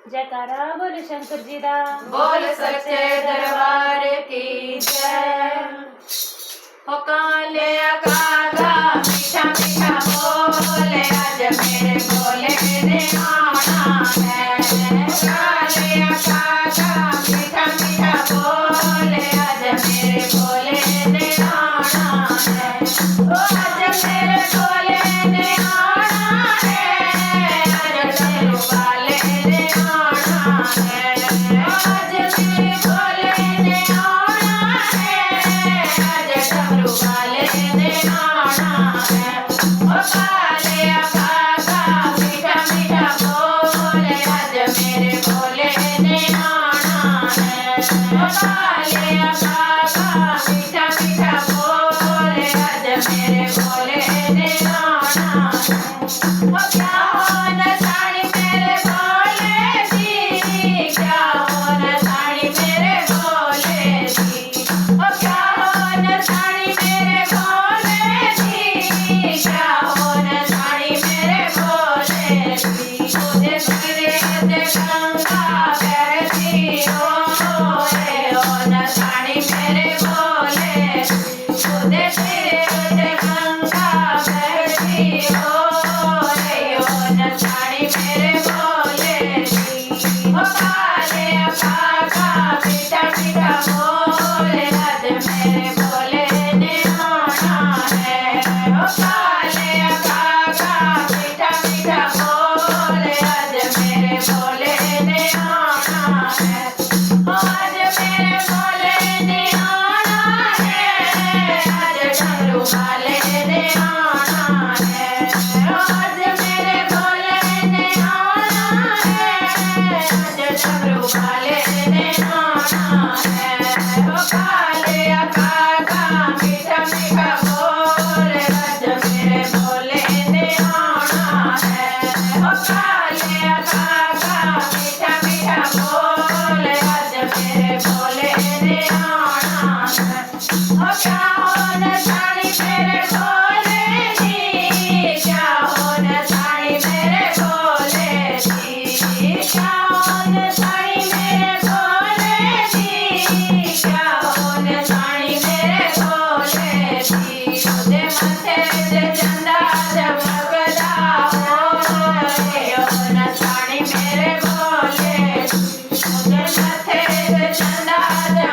जयकारा बोल शंकर जी दा। बोल सच्चे दरबार की जय। हो काले कागा मीठा मीठा बोले, आज मेरे बोले ने आना है। काले कागा मीठा मीठा बोले, आज मेरे बोले ने आना है। ओ आज मेरे बोले ने आना है, आज मेरे वाले ने आना है। आज मेरे बोले ने आना है, आज डमरू वाले ने आना है। ओ काले कागा मीठा मीठा बोले, आज मेरे बोले ने आना है। ओ काले कागा मीठा मीठा बोले, आज मेरे बोले ने आना है। ओ क्या हो न साड़ी मेरे बोले जी, क्या हो न साड़ी मेरे बोले जी। ओ क्या हो न साड़ी मेरे बोले जी, क्या हो न साड़ी मेरे बोले जी। मुझे तेरे ते गंगा बहती हो रे, हो न साड़ी मेरे बोले जी। मुझे तेरे ते गंगा बहती हो रे, हो न साड़ी मेरे बोले जी। ओ काले कागा मीठा मीठा बोले, आज मेरे बोले ने आना है। ओ काले कागा मीठा मीठा बोले, आज मेरे बोले ने आना है। आज मेरे बोले ने आना है, आज डमरू वाले ने आना है। आज मेरे बोले ने आना है, आज डमरू वाले ने आना है। ओ काले कागा मीठा मीठा बोले, आज मेरे बोले ने आना है। ओ काले कागा मीठा मीठा बोले, आज मेरे बोले ने आना है। ओ क्या हो न साड़ी मेरे बोले जी, क्या हो न साड़ी मेरे बोले जी। क्या हो न साड़ी मेरे बोले जी, क्या हो न साड़ी मेरे बोले जी। मुझे माथे से चंदा चमकदा हो रे, हो न साड़ी मेरे बोले जी। मुझे माथे से चंदा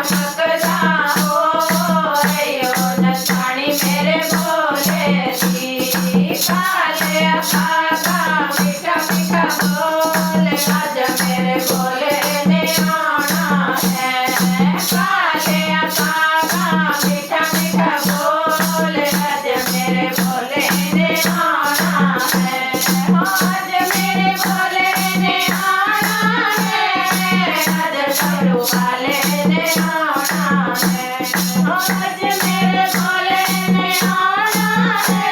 चमकदा हो रे, हो न साड़ी मेरे बोले जी। काले कागा मीठा मीठा बोले, आज मेरे बोले ने आना है। काले कागा मीठा मीठा बोले, आज मेरे बोले ने आना है। आज मेरे बोले ने आना है, आज डमरू वाले ने आना है। आज मेरे बोले ने आना है,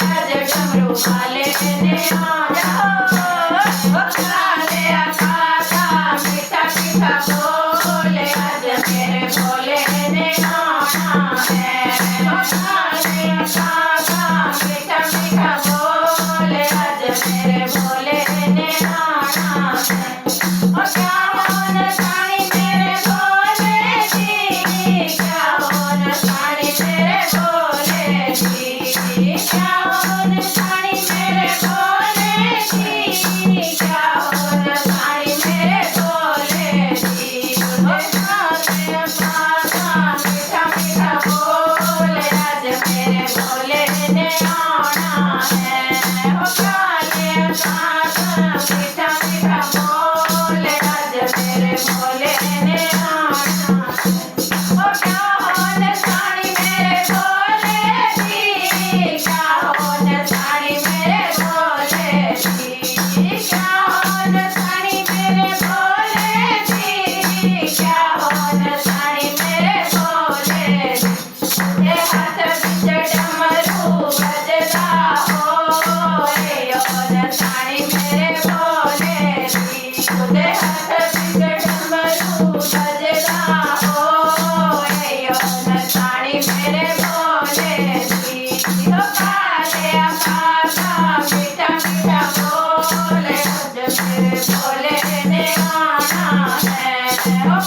आज डमरू वाले ने आना है। ओ काले कागा मीठा मीठा बोले, आज मेरे बोले ने आना है। ओ काले कागा मीठा मीठा बोले, आज मेरे बोले ने आना है। ओ क्या हो न साड़ी मेरे बोले जी, क्या हो न साड़ी मेरे बोले जी। क्या हो न साड़ी मेरे बोले जी, क्या हो न साड़ी मेरे बोले जी। ओ काले कागा मीठा मीठा बोले, आज मेरे बोले ने आना है। ओ काले कागा मीठा मीठा बोले, आज मेरे बोले ने आना है। ओ क्या हो न साड़ी मेरे बोले जी, क्या हो न साड़ी मेरे बोले जी। क्या हो न साड़ी मेरे बोले लेने आना है। ओ